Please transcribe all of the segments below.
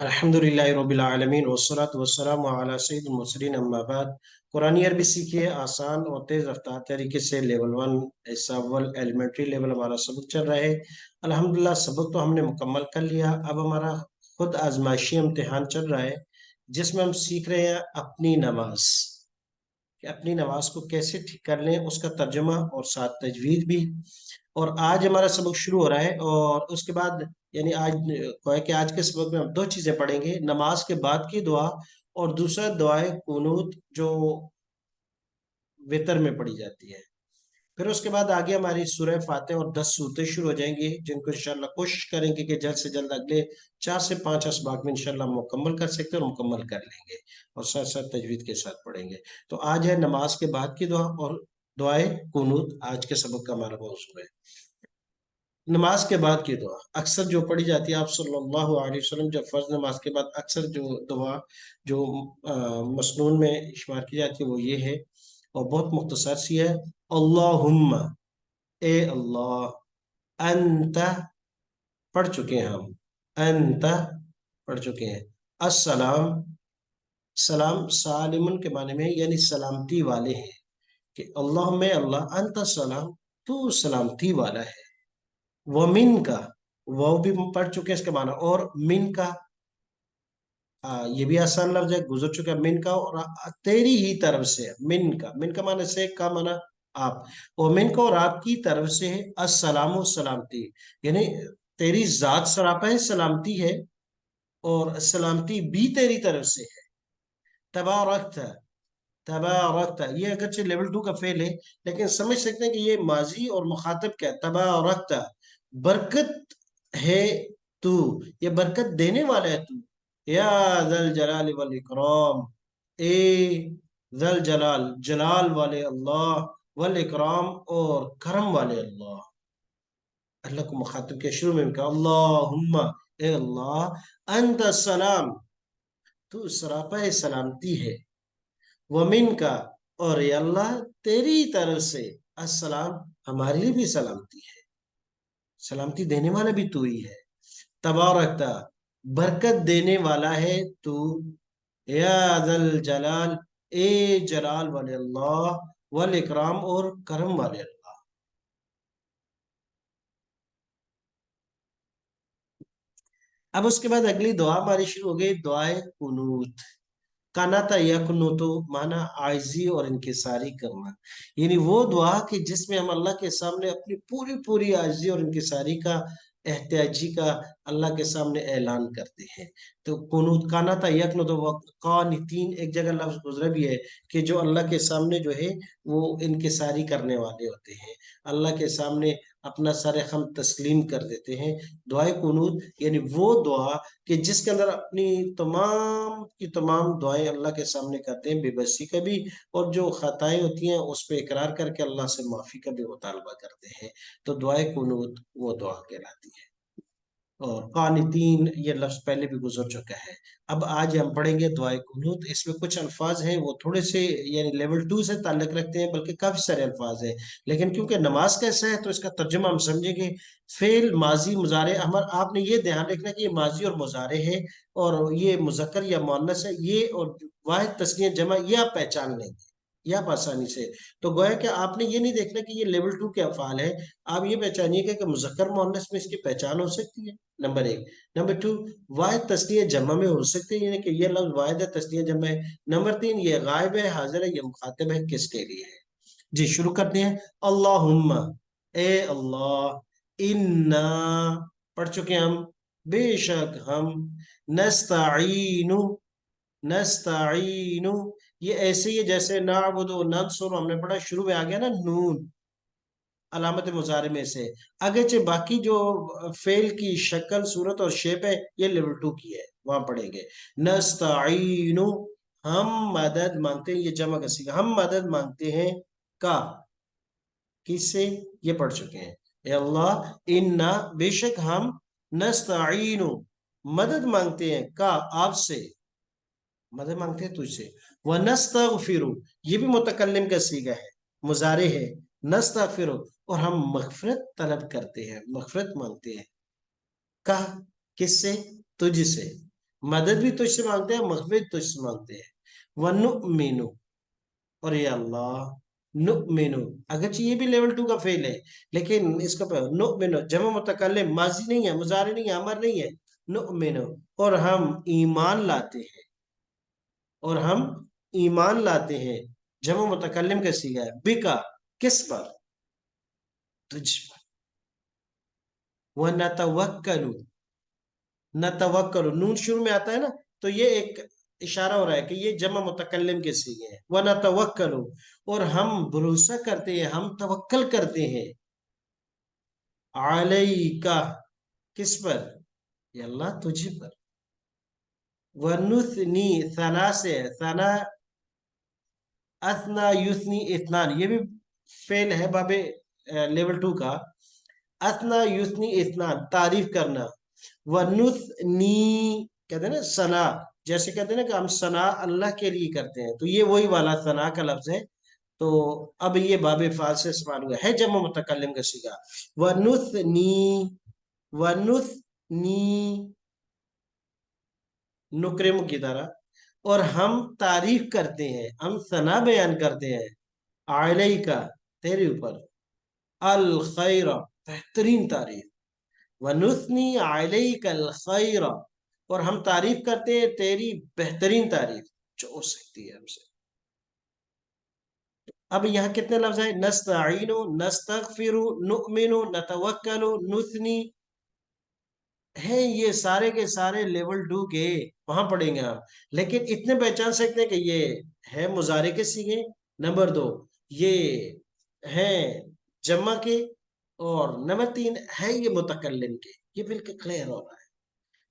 अल्हम्दुलिल्लाहि रब्बिल आलमीन वस्सलातु वस्सलामु अला सय्यिदिल मुरसलीन अम्मा बाद। कुरानी अरबी सीखिए आसान और तेज रफ्तार तरीके से। लेवल 1 हिस्सा अव्वल एलिमेंट्री लेवल हमारा सबक चल रहा है। अल्हम्दुलिल्लाह सबक तो हमने मुकम्मल कर लिया। अब हमारा खुद आजमाइशी इम्तिहान चल रहा है जिसमें हम सीख रहे हैं अपनी नमाज, कि अपनी नमाज को कैसे ठीक कर लें, उसका तर्जुमा और साथ तजवीद भी। और आज हमारा सबक शुरू हो रहा है और उसके बाद यानी आज को है कि आज के सबक में हम दो चीजें पढ़ेंगे, नमाज के बाद की दुआ और दूसरा दुआए कुनूत जो वितर में पढ़ी जाती है। फिर उसके बाद आगे हमारी सूरह फातिहा और 10 सूरतें शुरू हो जाएंगी जिनको इंशाल्लाह कोशिश करेंगे कि जल्द से जल्द अगले 4 से 5 असबाक में इंशाल्लाह मुकम्मल कर सकते हैं और मुकम्मल कर लेंगे और साथ साथ तजवीद के साथ पढ़ेंगे। तो आज है नमाज के बाद की दुआ और दुआए कुनूत। आज के सबक का हमारा मौजू है नमाज के बाद की दुआ। अक्सर जो पढ़ी जाती है, आप सल्लल्लाहु अलैहि वसल्लम जब फर्ज नमाज के बाद अक्सर जो दुआ जो मसनून में शुमार की जाती है वो ये है और बहुत मुख्तसर सी है। अल्लाहुम्मा, ए अल्लाह, अंत पढ़ चुके हैं हम, अंत पढ़ चुके हैं, अस्सलाम, सलाम सालिमन के माने में यानी सलामती वाले हैं, कि अल्लाह में अल्लाह, अंत सलाम, तू सलामती वाला है। वो मिन का, वो भी पढ़ चुके हैं इसके माना, और मिन का ये भी आसान लफ्ज है, गुजर चुका है। मिन का और तेरी ही तरफ से है। मिन का माने से, का माना आप, और मिन का और आपकी तरफ से है। अस्सलाम सलामती, यानी तेरी जात सरापा है, सलामती है, और सलामती भी तेरी तरफ से है। तबारकत, तबारकत ये अगरचे लेवल 2 का फेल है लेकिन समझ सकते हैं कि ये माजी और मुखातब क्या है। तबारकत, बरकत है तू, ये बरकत देने वाला है तू। या जल जलाल वल इकराम, ए जल जलाल, जलाल वाले अल्लाह, वल इकराम और करम वाले अल्लाह। अल्लाह को मुखातब के शुरू में भी कहा अल्लाहुम्मा, ए अल्लाह, अंत सलाम, तू सरापा सलामती है। वमिन का, और ये अल्लाह तेरी तरफ से, अस्सलाम, हमारे लिए भी सलामती है, सलामती देने वाला भी तू ही है। तबारकता, बरकत देने वाला है तू। या दल जलाल, ए जलाल वाले अल्लाह, वल इकराम और करम वाले अल्लाह। अब उसके बाद अगली दुआ हमारी शुरू हो गई, दुआए कुनूत। कानाता यकुनुतु माना आजिजी और इनकिसारी करना, यानी वो दुआ कि जिसमें हम अल्लाह के सामने अपनी पूरी पूरी आजिजी और इनकिसारी का, एहतियाजी का अल्लाह के सामने ऐलान करते हैं। तो कुनूत, कानाता यकुनुतु व कानितीन, एक जगह लफ्ज गुजरा भी है कि जो अल्लाह के सामने जो है वो इनकिसारी करने वाले होते हैं, अल्लाह के सामने अपना सारे हम तस्लीम कर देते हैं। दुआए कुनूत यानी वो दुआ कि जिसके अंदर अपनी तमाम की तमाम दुआएं अल्लाह के सामने करते हैं, बेबसी का भी, और जो खताएं होती हैं उस पर इकरार करके अल्लाह से माफी का भी मुतालबा करते हैं। तो दुआए कुनूत वो दुआ कहलाती है। और कानितीन ये लफ्ज पहले भी गुजर चुका है। अब आज हम पढ़ेंगे दुआए कुनूत। इसमें कुछ अल्फाज हैं वो थोड़े से यानी लेवल 2 से ताल्लुक रखते हैं, बल्कि काफी सारे अल्फाज हैं, लेकिन क्योंकि नमाज का हिस्सा है तो इसका तर्जुमा हम समझेंगे। फेल, माजी, मुजारे, हमारा आपने ये ध्यान रखना कि ये माजी और मुजारे है और ये मुजक्कर या मुअन्नस है, ये और वाहिद तस्नीया जमा, ये आप पहचान लेंगे, ये आप आसानी से। तो गोया कि आपने ये नहीं देखना कि ये लेवल 2 के अफाल है, आप ये पहचानिएगा कि मुजक्कर मुअन्नस में इसकी पहचान हो सकती है, नंबर एक। नंबर 2, वाहिद तस्नीया जमा में हो सकती है, यानी कि ये लफ्ज वाहिद है, तस्नीया जमा है। नंबर 3, ये गायब है, हाजिर है, ये मुखातिब है, किसके लिए है। जी शुरू करते हैं। अल्लाहुम्मा, ए अल्लाह, इन्ना पढ़ चुके हैं हम, बेशक हम, नस्ताईनु, नस्ताईनु, ये ऐसे ही है जैसे नाबुदु नंसुर हमने पढ़ा, शुरू में आ गया ना नून, अलामत मुजारे में से। अगरचे बाकी जो फेल की शक्ल, सूरत और शेप है ये लेवल 2 की है, वहां पढ़ेंगे। नस्ताईनु, हम मदद मांगते हैं, ये जमा का सीगा, हम मदद मांगते हैं, का, किससे, ये पढ़ चुके हैं। ए अल्लाह, इन्ना बेशक हम, नस्ताईनु मदद मांगते हैं, का आपसे, मदद मांगते हैं तुझसे। व नस्तगफिरु, ये भी मुतकल्लिम का सीगा है, मुजारे है। नस्तगफिरु, और हम मगफरत तलब करते हैं, मगफरत मांगते हैं, का, किससे, तुझसे। مدد بھی تجھ سے مانگتے ہیں، مغفرت تجھ سے مانگتے ہیں. وَنُؤْمِنُ، اور یہ اللہ نؤمنو، اگرچہ یہ بھی لیول 2 کا فیل ہے، لیکن اس کا نؤمنو جمع متکلم، ماضی نہیں ہے، مضارع نہیں ہے، امر نہیں ہے. نؤمنو، اور ہم ایمان لاتے ہیں، اور ہم ایمان لاتے ہیں. جمع متکلم کا صیغہ ہے. بکا، کس پر؟ تجھ پر. وَنَتَوَكَّلُ، نتوکل، نون شروع میں آتا ہے نا، تو یہ ایک اشارہ ہو رہا ہے کہ یہ جمع متکلم کے صیغے ہیں. وَنَتَوَكَّلُ، اور ہم بھروسہ کرتے ہیں، ہم توکل کرتے ہیں. علیکہ، کس پر؟ یا اللہ تجھ پر. ونثنی، ثنا سے، ثنا اثنا یثنی اثنان، یہ بھی فعل ہے باب لیول 2 کا. اثنا یثنی اثنان، تعریف کرنا. ونثنی، کہتے ہیں نا ثنا، جیسے کہتے ہیں نا کہ ہم ثنا اللہ کے لیے کرتے ہیں، تو یہ وہی والا ثنا کا لفظ ہے. تو اب یہ باب فعل سے استعمال ہوا ہے، جمع متکلم کا صیغہ. ونثنی، ونثنی نکرم کی طرح، اور ہم تعریف کرتے ہیں، ہم ثنا بیان کرتے ہیں. علیکہ، تیرے اوپر. الخیر، بہترین تعریف. ونثنی علیک الخیر، اور ہم تعریف کرتے ہیں تیری بہترین تعریف جو ہو سکتی ہے ہم سے. اب یہاں کتنے لفظ ہیں؟ نستعین، نستغفر، نؤمن، نتوکل، نثنی، ہیں یہ سارے کے سارے لیول 2 کے، وہاں پڑھیں گے آپ. لیکن اتنے پہچان سکتے ہیں کہ یہ ہے مضارع کے صیغے. نمبر 2، یہ ہیں جمع کے. اور نمبر 3 ہے یہ متکلم کے. یہ بالکل کلیئر ہو رہا ہے،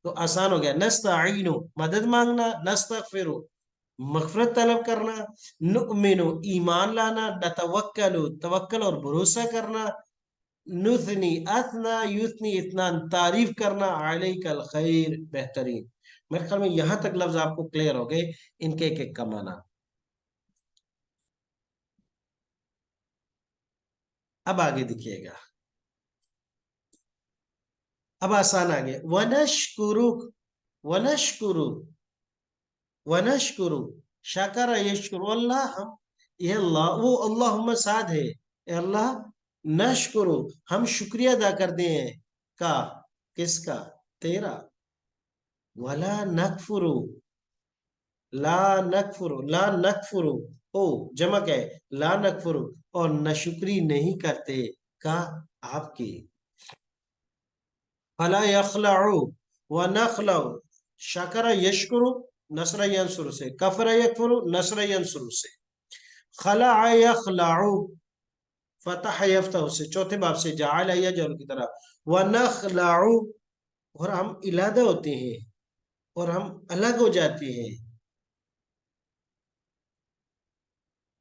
تو آسان ہو گیا. نستعین، مدد مانگنا. نستغفر، مغفرت طلب کرنا. نؤمن، ایمان لانا. نتوکل، توکل اور بھروسہ کرنا. نثنی، اثنا یثنی اثنان، تعریف کرنا. علیک الخیر، بہترین. میرے خیال میں یہاں تک لفظ آپ کو کلیئر ہو گئے، ان کے ایک ایک کا معنی. اب آگے دیکھیے گا، اب آسان آگے. ونشکرک، ونشکرو، ونشکرو، شکر یشکرو، اللہ ہم، یہ اللہ وہ اللہم ساتھ ہے. اے اللہ، نشکرو، ہم شکریہ ادا کرتے ہیں. کا، کس کا؟ تیرا. ولا نکفرو، لا نکفرو، لا نکفرو، او جمع کیا ہے؟ لا نکفرو، اور نشکری نہیں کرتے. کا، آپ کی. فلا یخلعو، ونخلع، شکر یشکرو، نصر ینصر سے. کفر یکفرو، نصر ینصر سے. خلع یخلعو، فتح یفتح سے، چوتھے باب سے. جعل یجعل کی طرح. ونخلعو، اور ہم علادہ ہوتے ہیں، اور ہم الگ ہو جاتے ہیں.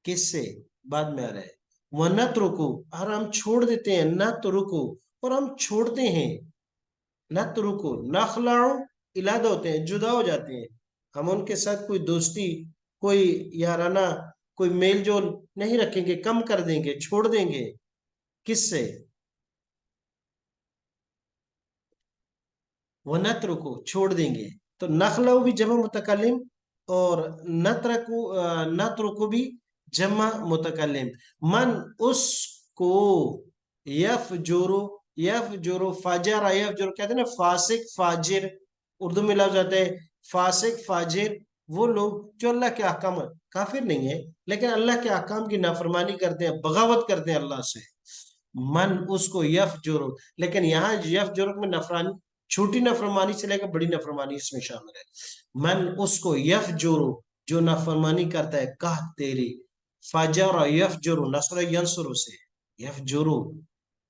کس سے؟ بعد میں آ رہا ہے. وَنَتْرُكُ، اور ہم چھوڑ دیتے ہیں. نَتْرُكُ، اور ہم چھوڑتے ہیں. نَتْرُكُ، نَخْلَعُ، علادہ ہوتے ہیں، جدا ہو جاتے ہیں. ہم ان کے ساتھ کوئی دوستی، کوئی یارانہ، کوئی میل جول نہیں رکھیں گے، کم کر دیں گے، چھوڑ دیں گے. کس سے؟ وَنَتْرُكُ، چھوڑ دیں گے. تو نَخْلَعُ بھی جمع متکلم، اور نَتْرُكُ بھی جمع متکلم. من، اس کو. یفجر، یفجر، فجر، یفجر، کہتے ہیں نا فاسق فاجر، اردو میں لفظ آتا ہے فاسق فاجر. وہ لوگ جو اللہ کے احکام، کافر نہیں ہے لیکن اللہ کے احکام کی نافرمانی کرتے ہیں، بغاوت کرتے ہیں اللہ سے. من، اس کو. یفجر، لیکن یہاں یفجر میں نفرانی، چھوٹی نافرمانی سے لے کر بڑی نافرمانی اس میں شامل ہے. من، اس کو. یفجر، جو نافرمانی کرتا ہے. کہ، تیری. فجر یفجر، نصر ینصر سے. یفجر،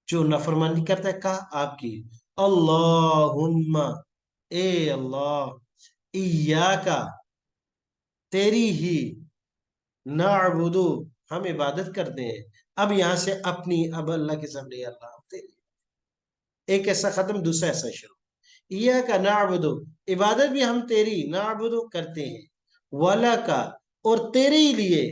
جو نافرمانی کرتا ہے. کہ، آپ کی. اللہم، اے اللہ. ایاکا، تیری ہی. نعبدو، ہم عبادت کرتے ہیں. اب یہاں سے اپنی، اب اللہ کے سامنے اللہ تیری. ایک ایسا ختم، دوسرا ایسا شروع. ایاکا نعبدو، عبادت بھی ہم تیری. نعبدو، کرتے ہیں. وَلَکَ، اور تیرے ہی لیے.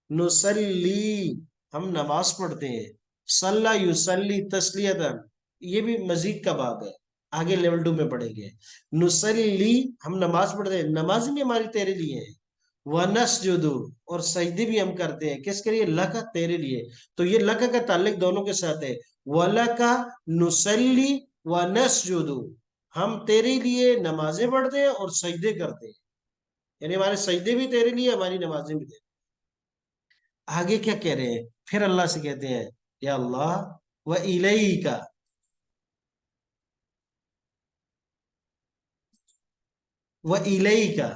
نصلی، ہم نماز پڑھتے ہیں. صلی یصلی تسلیتاً، یہ بھی مزید کا باب ہے. آگے لیول 2 میں پڑھیں گے. نصلی ہم نماز پڑھتے ہیں، نماز بھی ہماری تیرے لیے ہے. ونسجد اور سجدے بھی ہم کرتے ہیں، کس کے لیے؟ لکا، تیرے لیے. تو یہ لکا کا تعلق دونوں کے ساتھ ہے. ولکا نصلی ونسجد، ہم تیرے لیے نمازیں پڑھتے ہیں اور سجدے کرتے ہیں، یعنی ہمارے سجدے بھی تیرے لیے، ہماری نمازیں بھی تیرے. آگے کیا کہہ رہے ہیں؟ پھر اللہ سے کہتے ہیں یا اللہ و الیکا، و الیکا،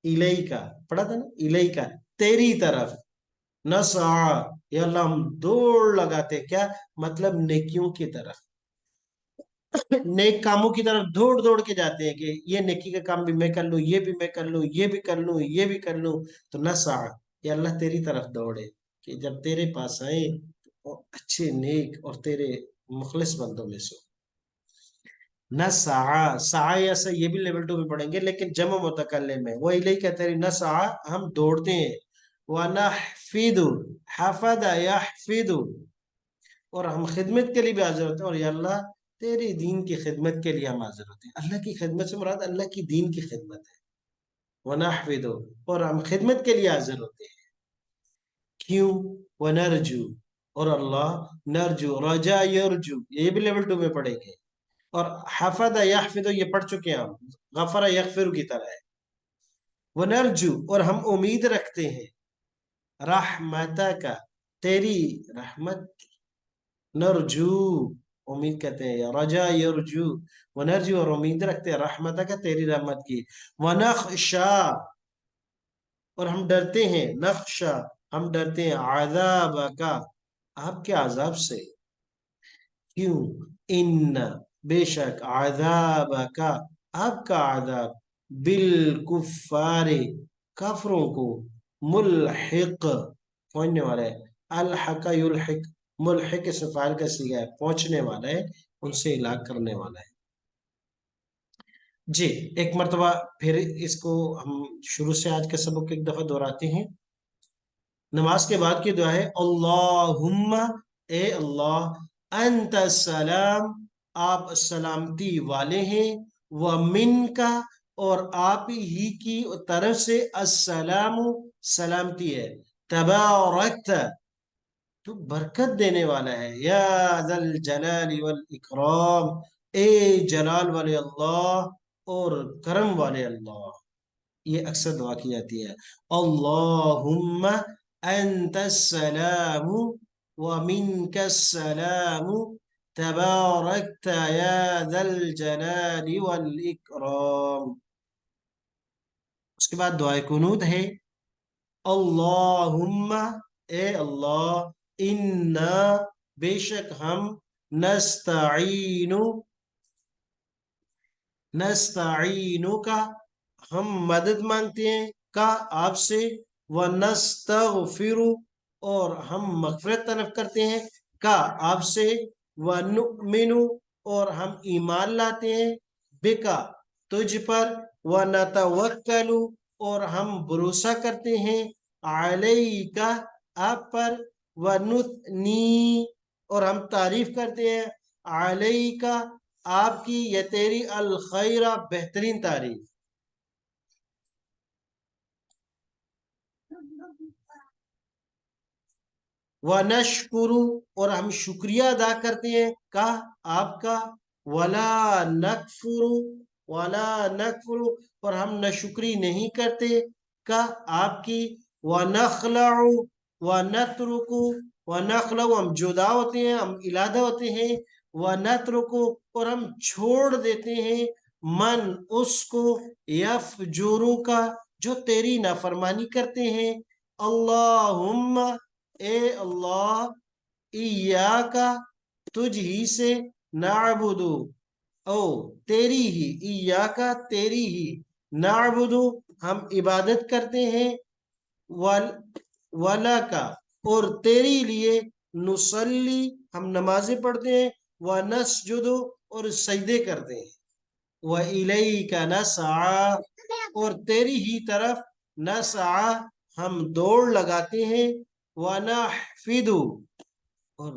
الیکا پڑھا تھا نا، الیکا تیری طرف. نسعا، یا اللہ ہم دوڑ لگاتے، کیا مطلب؟ نیکیوں کی طرف، نیک کاموں کی طرف دوڑ دوڑ کے جاتے ہیں کہ یہ نیکی کا کام بھی میں کر لوں، یہ بھی میں کر لوں، یہ بھی کر لوں، یہ بھی کر لوں. تو نسعا، یا اللہ تیری طرف دوڑے کہ جب تیرے پاس آئیں تو اچھے نیک اور تیرے مخلص بندوں میں سے. نسعا، سعا یا سا یہ بھی لیول 2 میں پڑھیں گے لیکن جمع متکلم ہے. وہ الیک کا تیری، نسعا ہم دوڑتے ہیں. ونحفظ، حفظ یحفظ، اور ہم خدمت کے لیے بھی حاضر ہوتے ہیں. اور یا اللہ تیری دین کی خدمت کے لیے ہم حاضر ہوتے ہیں. اللہ کی خدمت سے مراد اللہ کی دین کی خدمت ہے. ونحفظ، اور ہم خدمت کے لیے حاضر ہوتے ہیں. کیوں؟ ونرجو، اور اللہ نرجو، رجا یرجو یہ بھی لیول 2 میں پڑھیں گے. اور حفظ یحفظ یہ پڑھ چکے ہیں ہم، غفر یغفر کی طرح ہے. ونرجو، اور ہم امید رکھتے ہیں، رحمتک، تیری رحمت. نرجو، امید کہتے ہیں، یا رجا یرجو، ونرجو اور امید رکھتے ہیں، رحمتک تیری رحمت کی. ونخشا، اور ہم ڈرتے ہیں، نخشا ہم ڈرتے ہیں، عذابک آپ کے عذاب سے. کیوں؟ ان بے شک، عذابک آپ کا عذاب، بالکفار کافروں کو، ملحق پہنچنے والا ہے. الحق یلحق، ملحق اس فعال کا صیغہ ہے، پہنچنے والا ہے، ان سے ہلاک کرنے والا ہے. جی ایک مرتبہ پھر اس کو ہم شروع سے آج کا سبق ایک دفعہ دہراتے ہیں. نماز کے بعد کی دعا ہے اللہم، اے اللہ، انت السلام، آپ سلامتی والے ہیں، ومن کا، اور آپ ہی کی طرف سے، السلام سلامتی ہے، تبارکت تو برکت دینے والا ہے، یا ذا الجلال والاکرام، اے جلال والے اللہ اور کرم والے اللہ. یہ اکثر دعا کی جاتی ہے، اللہم انت السلام ومنک السلام تبارکت یا ذا الجلال والاکرام. اس کے بعد دعائے قنوت ہے، اللہم، اے اللہ، انا بے شک ہم، نستعین، نستعینو کا ہم مدد مانگتے ہیں، کا آپ سے، ونستغفر اور ہم مغفرت طلب کرتے ہیں، کا آپ سے، ونؤمن اور ہم ایمان لاتے ہیں، بکا تجھ پر، ونتوکل اور ہم بھروسہ کرتے ہیں، علیکا آپ پر، ونثنی اور ہم تعریف کرتے ہیں، علیکا آپ کی، یا تیری، الخیر بہترین تعریف. ونشکر اور ہم شکریہ ادا کرتے ہیں، کا آپ کا، ولا نکفر، ولا نکفر اور ہم ناشکری نہیں کرتے، کا آپ کی، ونخلع ونترک، ونخلع ہم جدا ہوتے ہیں، ہم علادہ ہوتے ہیں، ونترک اور ہم چھوڑ دیتے ہیں، من اس کو، یفجرو کا جو تیری نافرمانی کرتے ہیں. اللہم، اے اللہ، ایاکا تجھ ہی سے، نعبدو او تیری ہی، ایاکا تیری ہی، نعبدو ہم عبادت کرتے ہیں، وَلَکَ اور تیری لیے، نصلی ہم نمازیں پڑھتے ہیں، وَنَسْجُدُ اور سجدے کرتے ہیں، وَإِلَيْكَ نَسْعَى اور تیری ہی طرف، نسعى ہم دوڑ لگاتے ہیں، وَنَحْفِدُ اور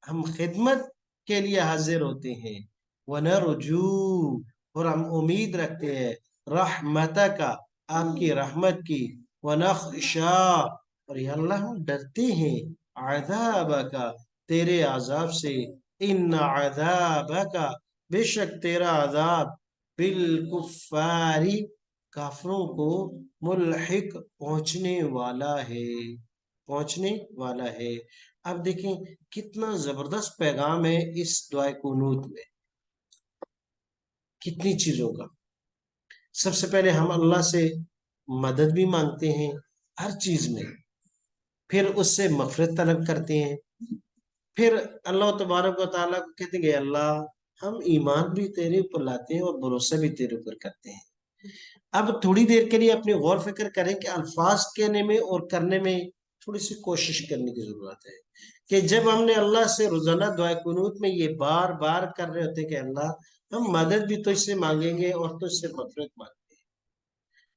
ہم خدمت کے لیے حاضر ہوتے ہیں، वनरजू, और हम उम्मीद रखते हैं, रहमत का, आपकी रहमत की, वनख्शा, और या अल्लाह हम डरते हैं, अज़ाब का, तेरे अजाब से, इन अज़ाब का, बेशक तेरा अजाब, बिल काफरों को, मुल्हिक पहुंचने वाला है, पहुंचने वाला है। अब देखें कितना जबरदस्त पैगाम है इस दुआ कुनूत में, कितनी चीजों का। सबसे पहले हम अल्लाह से मदद भी मांगते हैं हर चीज में, फिर उससे मगफिरत तलब करते हैं, फिर अल्लाह तबारक व तआला को कहते हैं कि अल्लाह हम ईमान भी तेरे ऊपर लाते हैं और भरोसा भी तेरे ऊपर करते हैं। अब थोड़ी देर के लिए अपनी गौर फिक्र करें कि अल्फाज कहने में और करने में थोड़ी सी कोशिश करने की जरूरत है, कि जब हमने अल्लाह से रोजाना दुआ कुनूत में ये बार बार कर रहे होते हैं कि अल्लाह हम मदद भी तो इससे मांगेंगे और तो इससे मगफिरत मांगेंगे,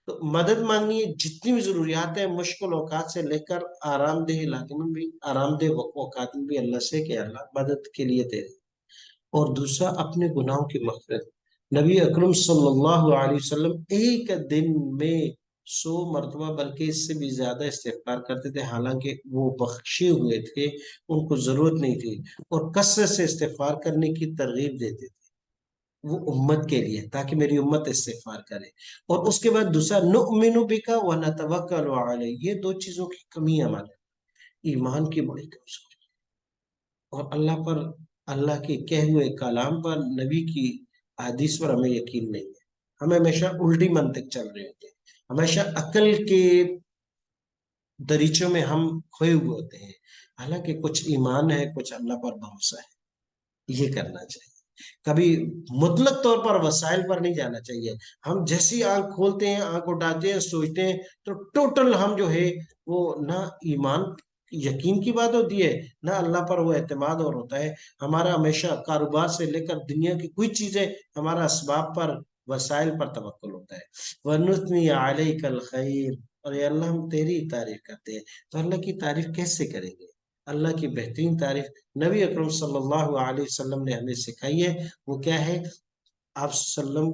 तो मदद मांगनी है, जितनी भी जरूरियात है मुश्किल औकात से लेकर आरामदेह इलाके में भी, आरामदेह औकात में भी अल्लाह से कि अल्लाह मदद के लिए दे। और दूसरा अपने गुनाहों की मग़फ़िरत। नबी अकरम सल्लल्लाहु अलैहि वसल्लम एक दिन में 100 मरतबा बल्कि इससे भी ज्यादा इस्तिग़फ़ार करते थे, हालांकि वो बख्शे हुए थे, उनको जरूरत नहीं थी, और कसरत से इस्तिग़फ़ार करने की तरगीब देते थे वो उम्मत के लिए, ताकि मेरी उम्मत इस्तिग़फ़ार करे। और उसके बाद दूसरा, नुअमिनु बिका व नतवक्कलु अलैक, ये दो चीजों की कमी है हमारे ईमान की, बड़ी कमजोरी। और अल्लाह पर, अल्लाह के कहे हुए कलाम पर, नबी की हदीस पर हमें यकीन नहीं है। हमें हमेशा उल्टी मंतिक चल रहे होते हैं, हमेशा अकल के दरीचों में हम खोए हुए होते हैं। हालांकि कुछ ईमान है, कुछ अल्लाह पर भरोसा है, ये करना चाहिए। कभी मुतलक तौर पर वसाइल पर नहीं जाना चाहिए। हम जैसी आंख खोलते हैं, आंख उठाते हैं, सोचते हैं, तो टोटल हम जो है वो ना ईमान यकीन की बात होती है, ना अल्लाह पर वो एतमाद और होता है। हमारा हमेशा कारोबार से लेकर दुनिया की कोई चीजें, हमारा असबाब पर, वसाइल पर तवक्कुल होता है। वनुस्नी अलैकल खैर, और ये अल्लाह हम तेरी तारीफ करते हैं। तो अल्लाह की तारीफ कैसे करेंगे? अल्लाह की बेहतरीन तारीफ नबी अकरम सल्लल्लाहु अलैहि वसल्लम ने हमें सिखाई है। वो क्या है? आप सल्लम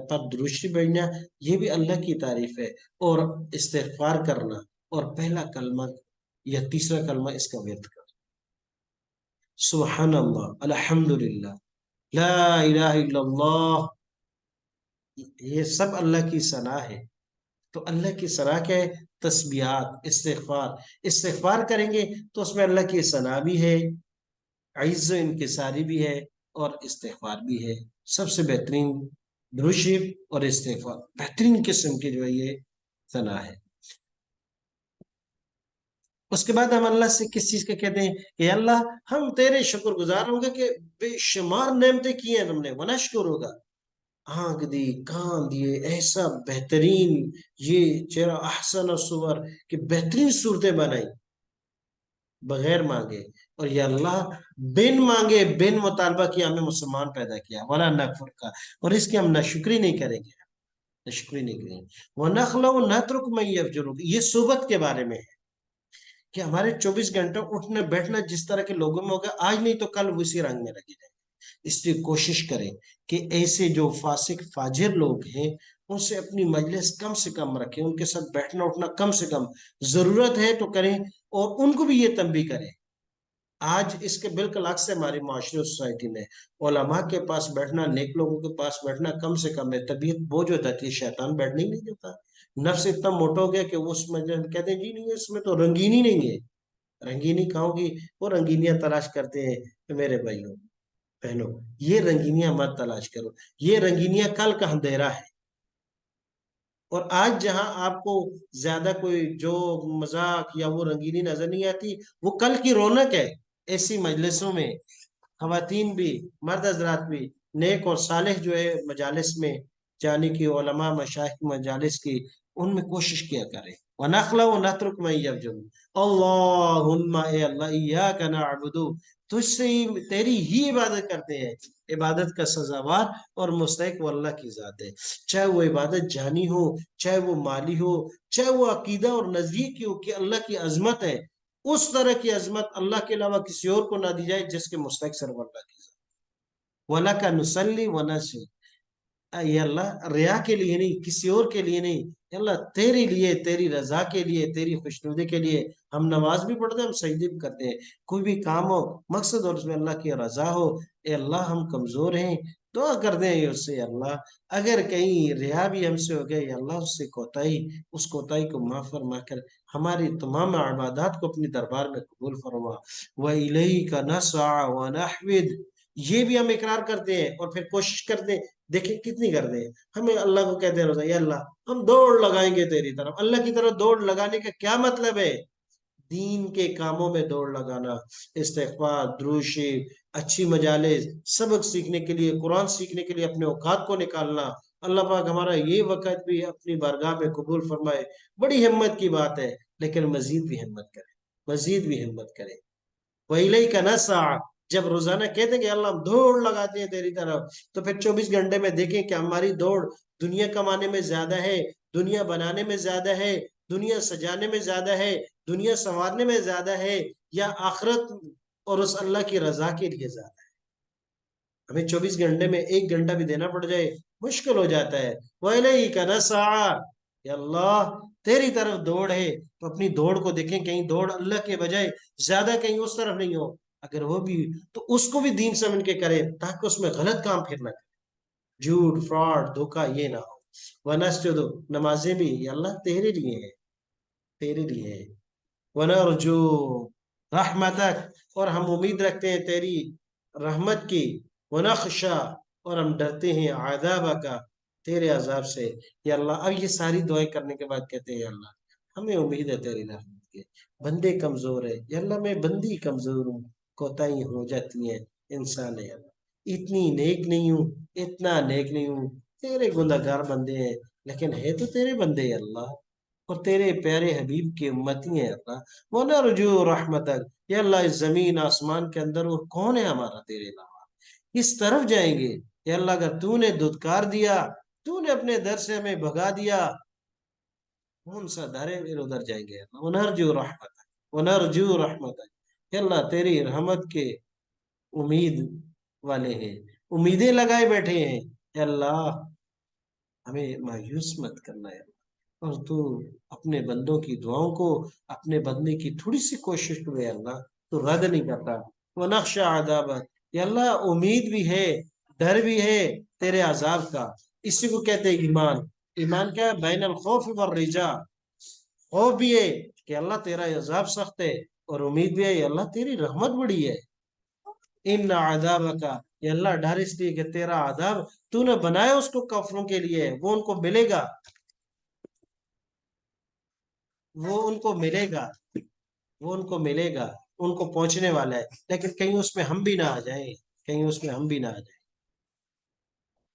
पर दुरूद भेजना, ये भी अल्लाह की तारीफ है। और इस्तिग़फ़ार करना, और पहला कलमा या तीसरा कलमा इसका व्यर्थ कर, सुबहान अल्लाह, अल्हम्दुलिल्लाह, ला इलाहा इल्लल्लाह, ये सब अल्लाह की सना है। तो अल्लाह की सना क्या है? तस्बीहात, इस्तिग़फ़ार। इस्तिग़फ़ार करेंगे तो उसमें अल्लाह की सना भी है, इज्ज़ इनकिसारी भी है, और इस्तिग़फ़ार भी है। सबसे बेहतरीन दुरूद शरीफ और इस्तिग़फ़ार, बेहतरीन किस्म की जो है ये सना है। उसके बाद हम अल्लाह से किस चीज के कहते हैं कि अल्लाह हम तेरे शुक्रगुजार होंगे कि बेशुमार नेमतें की हैं तुमने, वनश्कुर होगा, आंख दी, कान दिए, ऐसा बेहतरीन, ये चेहरा, अहसन सुवर, कि बेहतरीन सूरतें बनाई बगैर मांगे। और या अल्लाह बिन मांगे, बिन मुतालबा किया हमें मुसलमान पैदा किया, वला नकफुर का, और इसकी हम नाशुक्री नहीं करेंगे, नाशुक्री नहीं करेंगे। वह नखलो नतरुक मैं यफजुरुक, ये सोबत के बारे में है, कि हमारे 24 घंटे उठना बैठना जिस तरह के लोगों में होगा, आज नहीं तो कल उसी रंग में लगे जाएंगे। इसलिए कोशिश करें कि ऐसे जो फासिक फाजिर लोग हैं उनसे अपनी मजलिस कम से कम रखें, उनके साथ बैठना उठना कम से कम, जरूरत है तो करें, और उनको भी ये तंबी करें। आज इसके बिल्कुल अक्स से हमारी माशरे सोसाइटी में उलमा के पास बैठना, नेक लोगों के पास बैठना कम से कम है। तबीयत बोझ हो जाती है, शैतान बैठने ही नहीं देता। नफ्स इतना मोटा हो गया कि वो उसमें कहते हैं जी नहीं इसमें तो रंगीन ही नहीं है। रंगीनी कहाँ होगी? वो रंगीनियां तलाश करते हैं। तो मेरे भाइयों बहनों, ये रंगीनियां मत तलाश करो, ये रंगीनियां कल का अंधेरा है। और आज जहां आपको ज्यादा कोई जो मजाक या वो रंगीनी नजर नहीं आती, वो कल की रौनक है। ऐसी मजलिसों में खवातीन भी, मर्द हजरात भी, नेक और सालेह जो है मजालिस में जाने की, उलमा मशाइख की मजालिस की, उनमें कोशिश किया करें। वनखला व नतरुक मैं यफजुल, अल्लाहुम्मा ए अल्लाह, इय्याका नअबुदु, तुझसे ही, तेरी ही इबादत करते हैं। इबादत का सजावार और मुस्तहिक वो अल्लाह की जात है। चाहे वो इबादत जानी हो, चाहे वो माली हो, चाहे वो अकीदा और नजरिए की हो कि अल्लाह की अजमत है, उस तरह की अजमत अल्लाह के अलावा किसी और को ना दी जाए जिसके मुस्तहिक सिर्फ अल्लाह की जात। वलका नुसल्ली व नस्जुद। ये अल्लाह रिया के लिए नहीं, किसी और के लिए नहीं, ये अल्लाह तेरे लिए, तेरी रजा के लिए, तेरी खुशनुदी के लिए हम नमाज भी पढ़ते हैं, हम सजदे भी करते हैं। कोई भी काम हो मकसद और उसमें अल्लाह की रजा हो। ए अल्लाह हम कमजोर हैं, दुआ कर दें ये उससे अल्लाह। अगर कहीं रिया भी हमसे हो गए, या अल्लाह उससे कोताही, उस कोताही को माफ फरमा कर हमारी तमाम इबादत को अपनी दरबार में कबूल फरमा। व इलैका नसअ व नहविद, ये भी हम इकरार करते हैं और फिर कोशिश करते हैं। देखिए कितनी करते हैं, हमें अल्लाह को कहते हैं रोजा, या अल्लाह हम दौड़ लगाएंगे तेरी तरफ। अल्लाह की तरफ दौड़ लगाने का क्या मतलब है? दीन के कामों में दौड़ लगाना, इस्तिग़फ़ार, दुरूद शरीफ, अच्छी मजालिस, सबक सीखने के लिए, कुरान सीखने के लिए अपने औकात को निकालना। अल्लाह पाक हमारा ये वक़्त भी अपनी बारगाह में कबूल फरमाए। बड़ी हिम्मत की बात है, लेकिन मजीद भी हिम्मत करें, मजीद भी हिम्मत करें। वही का नसा, जब रोजाना कहते हैं कि अल्लाह हम दौड़ लगाते हैं तेरी तरफ, तो फिर 24 घंटे में देखें कि हमारी दौड़ दुनिया कमाने में ज्यादा है, दुनिया बनाने में ज्यादा है, दुनिया सजाने में ज्यादा है, दुनिया संवारने में ज्यादा है, या आखिरत और उस अल्लाह की रजा के लिए ज्यादा है। हमें 24 घंटे में 1 घंटा भी देना पड़ जाए मुश्किल हो जाता है। वही का नसा, या अल्लाह तेरी तरफ दौड़ है, तो अपनी दौड़ को देखें, कहीं दौड़ अल्लाह के बजाय ज्यादा कहीं उस तरफ नहीं हो। अगर वो भी, तो उसको भी दीन समझ के करे, ताकि उसमें गलत काम फिर ना करे, झूठ फ्रॉड धोखा ये ना हो। वनस्जुद, नमाजें भी या अल्लाह तेरे लिए है, तेरे लिए है। वनरजू रहमतक, और हम उम्मीद रखते हैं तेरी रहमत की। वनख्शा, और हम डरते हैं आदाब का, तेरे अजाब से। या अल्लाह अब ये सारी दुआएं करने के बाद कहते हैं, या अल्लाह हमें उम्मीद है तेरी रहमत की, बंदे कमजोर है, या अल्लाह मैं बंदी कमजोर हूँ, कोताही हो जाती है, इंसान है अल्लाह, इतनी नेक नहीं हूँ, इतना नेक नहीं हूँ, तेरे गुनहगार बंदे हैं, लेकिन है तो तेरे बंदे हैं अल्लाह, और तेरे प्यारे हबीब की उम्मती है अल्लाह। वो न रुजू रहमतक, या अल्लाह इस जमीन आसमान के अंदर और कौन है हमारा तेरे अलावा, किस तरफ जाएंगे? या अल्लाह अगर तूने दुत्कार दिया, तूने अपने दर से हमें भगा दिया, कौन सा दर है फिर उधर जाएंगे? वनरजू रहमतक, वनरजू रहमतक, या अल्लाह तेरी रहमत के उम्मीद वाले हैं, उम्मीदें लगाए बैठे हैं। या अल्लाह हमें मायूस मत करना है, और तू अपने बंदों की दुआओं को, अपने बंदे की थोड़ी सी कोशिश को है अल्लाह तो रद्द नहीं करता। वो नक्शा अदाबत, या अल्लाह उम्मीद भी है, डर भी है तेरे अजाब का। इसी को कहते हैं ईमान। ईमान क्या है? बैन अल खौफ व रिजा, खौफ भी है कि अल्लाह तेरा अजाब सख्त है, और उम्मीद भी है अल्लाह तेरी रहमत बड़ी है। इन आदाब का, ये अल्लाह डर इसलिए कि तेरा आदाब तूने बनाया उसको काफरों के लिए, वो उनको मिलेगा, वो उनको मिलेगा, वो उनको मिलेगा, उनको पहुंचने वाला है। लेकिन कहीं उसमें हम भी ना आ जाएं, कहीं उसमें हम भी ना आ जाएं।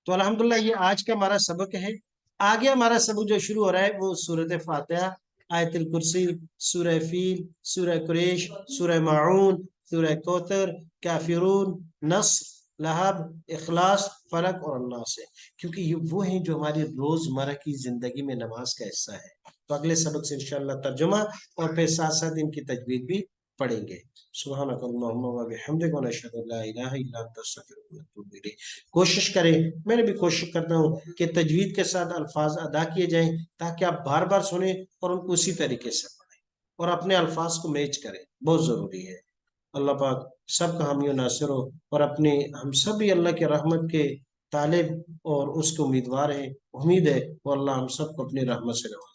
तो अल्हम्दुलिल्लाह ये आज का हमारा सबक है। आगे हमारा सबक जो शुरू हो रहा है वो सूरत फातिहा, आयतुल कुर्सी, सूरह फील, सूरह कुरैश, सूरह माऊन, सूरह कौथर, काफिरून, नस्र, लहब, इखलास, फलक और अन्नास है। क्योंकि ये वो हैं जो हमारी रोजमर्रा की जिंदगी में नमाज का हिस्सा है। तो अगले सबक से इंशाअल्लाह तर्जुमा और फिर साथ साथ इनकी तजवीद भी पढ़ेंगे। सुब्हानक अल्लाहुम्मा व बिहम्दिक व नशहदु अल्ला इलाहा इल्ला अंता अस्तगफिरुका व अतूबु इलैक। कोशिश करें, मैंने भी कोशिश करता हूँ कि तजवीद के साथ अल्फाज अदा किए जाएं, ताकि आप बार बार सुने और उनको उसी तरीके से पढ़ें और अपने अल्फाज को मैच करें, बहुत जरूरी है। अल्लाह पाक सबका हामी नासिर हो, और अपने हम सब भी अल्लाह के रहमत के तालिब और उसके उम्मीदवार हैं। उम्मीद है वो अल्लाह हम सबको अपनी रहमत से नवाजेगा।